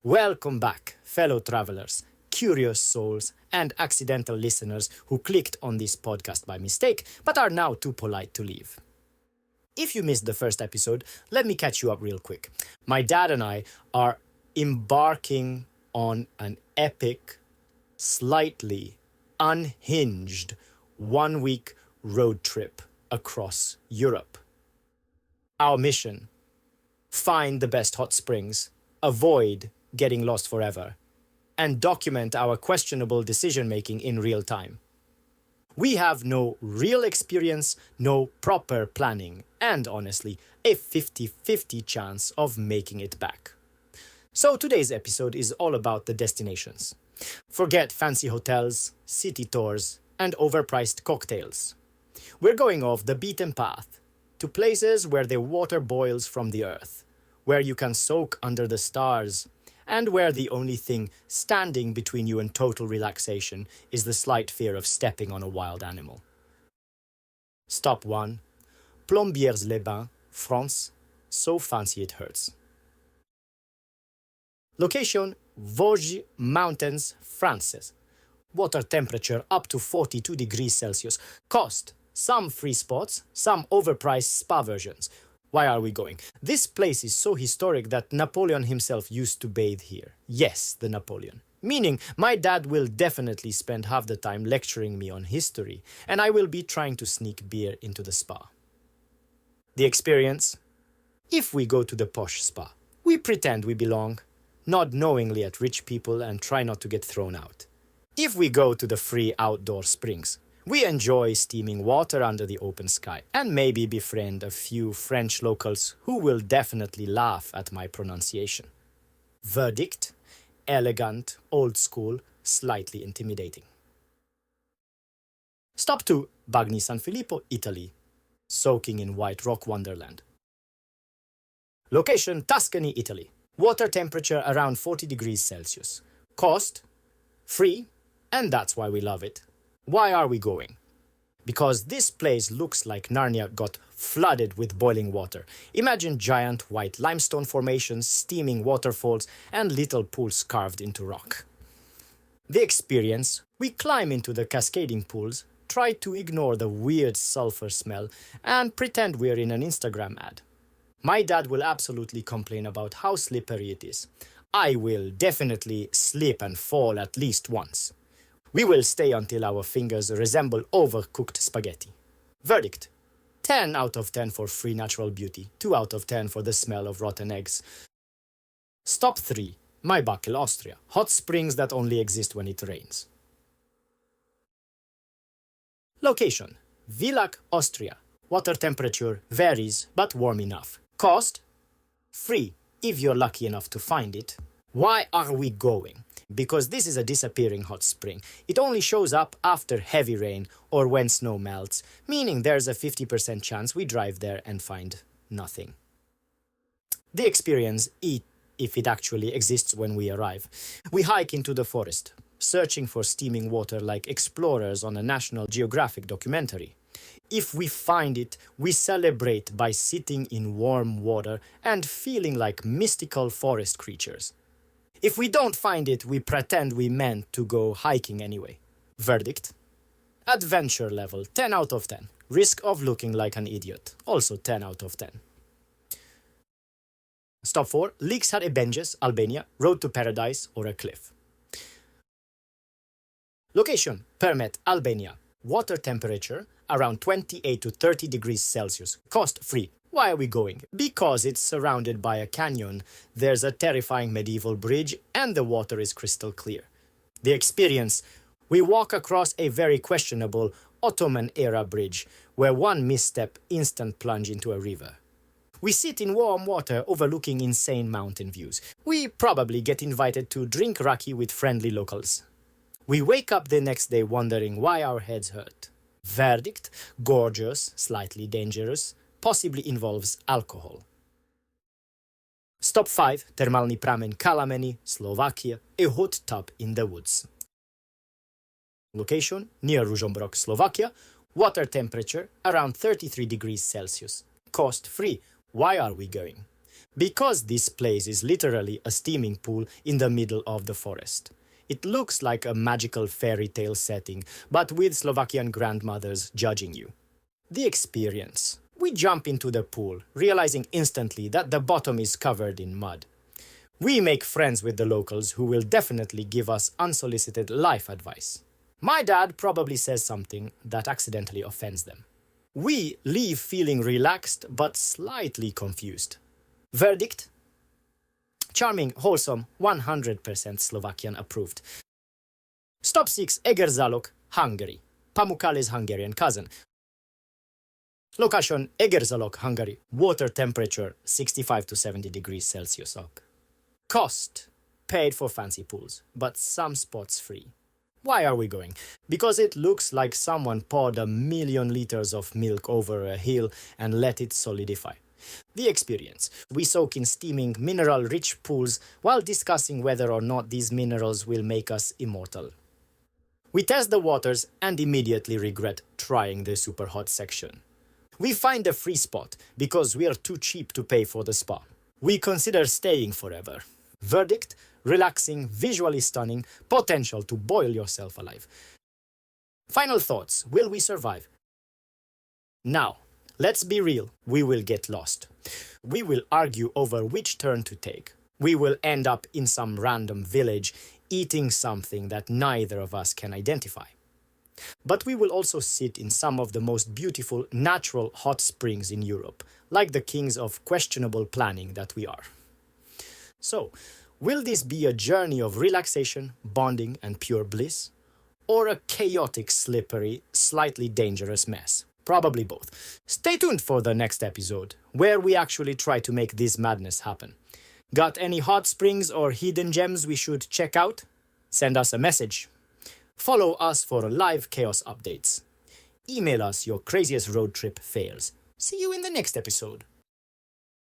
Welcome back, fellow travelers, curious souls, and accidental listeners who clicked on this podcast by mistake but are now too polite to leave. If you missed the first episode, let me catch you up real quick. My dad and I are embarking on an epic, slightly unhinged 1-week road trip across Europe. Our mission: find the best hot springs, avoid getting lost forever, and document our questionable decision-making in real time. We have no real experience, no proper planning, and honestly, a 50-50 chance of making it back. So today's episode is all about the destinations. Forget fancy hotels, city tours, and overpriced cocktails. We're going off the beaten path to places where the water boils from the earth, where you can soak under the stars, and where the only thing standing between you and total relaxation is the slight fear of stepping on a wild animal. Stop 1. Plombières-les-Bains, France. So fancy it hurts. Location: Vosges Mountains, France. Water temperature up to 42 degrees Celsius. Cost: some free spots, some overpriced spa versions. Why are we going? This place is so historic that Napoleon himself used to bathe here. Yes, the Napoleon. Meaning, my dad will definitely spend half the time lecturing me on history, and I will be trying to sneak beer into the spa. The experience? If we go to the posh spa, we pretend we belong, nod knowingly at rich people and try not to get thrown out. If we go to the free outdoor springs, we enjoy steaming water under the open sky and maybe befriend a few French locals who will definitely laugh at my pronunciation. Verdict: elegant, old school, slightly intimidating. Stop 2. Bagni San Filippo, Italy. Soaking in white rock wonderland. Location: Tuscany, Italy. Water temperature around 40 degrees Celsius. Cost: free, and that's why we love it. Why are we going? Because this place looks like Narnia got flooded with boiling water. Imagine giant white limestone formations, steaming waterfalls, and little pools carved into rock. The experience: we climb into the cascading pools, try to ignore the weird sulfur smell, and pretend we're in an Instagram ad. My dad will absolutely complain about how slippery it is. I will definitely slip and fall at least once. We will stay until our fingers resemble overcooked spaghetti. Verdict: 10 out of 10 for free natural beauty, 2 out of 10 for the smell of rotten eggs. Stop 3. Maybachel, Austria. Hot springs that only exist when it rains. Location: Villach, Austria. Water temperature varies, but warm enough. Cost: free, if you're lucky enough to find it. Why are we going? Because this is a disappearing hot spring. It only shows up after heavy rain or when snow melts, meaning there's a 50% chance we drive there and find nothing. The experience, if it actually exists when we arrive. We hike into the forest, searching for steaming water like explorers on a National Geographic documentary. If we find it, we celebrate by sitting in warm water and feeling like mystical forest creatures. If we don't find it, we pretend we meant to go hiking anyway. Verdict: adventure level, 10 out of 10. Risk of looking like an idiot, also 10 out of 10. Stop 4. Lixar-e-Benjes, Albania. Road to paradise or a cliff. Location: Permet, Albania. Water temperature around 28 to 30 degrees Celsius. Cost: free. Why are we going? Because it's surrounded by a canyon, there's a terrifying medieval bridge, and the water is crystal clear. The experience: we walk across a very questionable Ottoman-era bridge, where one misstep, instant plunge into a river. We sit in warm water overlooking insane mountain views. We probably get invited to drink raki with friendly locals. We wake up the next day wondering why our heads hurt. Verdict: gorgeous, slightly dangerous, possibly involves alcohol. Stop 5. Thermalny Pramen, Kalameny, Slovakia. A hot tub in the woods. Location: near Ružomberok, Slovakia. Water temperature around 33 degrees Celsius. Cost: free. Why are we going? Because this place is literally a steaming pool in the middle of the forest. It looks like a magical fairy tale setting, but with Slovakian grandmothers judging you. The experience. We jump into the pool, realizing instantly that the bottom is covered in mud. We make friends with the locals who will definitely give us unsolicited life advice. My dad probably says something that accidentally offends them. We leave feeling relaxed but slightly confused. Verdict? Charming, wholesome, 100% Slovakian approved. Stop 6, Egerzalok, Hungary. Pamukkale's Hungarian cousin. Location, Egerzalok, Hungary. Water temperature, 65 to 70 degrees Celsius. Cost, paid for fancy pools, but some spots free. Why are we going? Because it looks like someone poured 1,000,000 liters of milk over a hill and let it solidify. The experience. We soak in steaming, mineral-rich pools while discussing whether or not these minerals will make us immortal. We test the waters and immediately regret trying the super hot section. We find a free spot because we are too cheap to pay for the spa. We consider staying forever. Verdict? Relaxing, visually stunning, potential to boil yourself alive. Final thoughts. Will we survive? Now, let's be real, we will get lost. We will argue over which turn to take. We will end up in some random village eating something that neither of us can identify. But we will also sit in some of the most beautiful natural hot springs in Europe, like the kings of questionable planning that we are. So, will this be a journey of relaxation, bonding, and pure bliss? Or a chaotic, slippery, slightly dangerous mess? Probably both. Stay tuned for the next episode, where we actually try to make this madness happen. Got any hot springs or hidden gems we should check out? Send us a message. Follow us for live chaos updates. Email us your craziest road trip fails. See you in the next episode.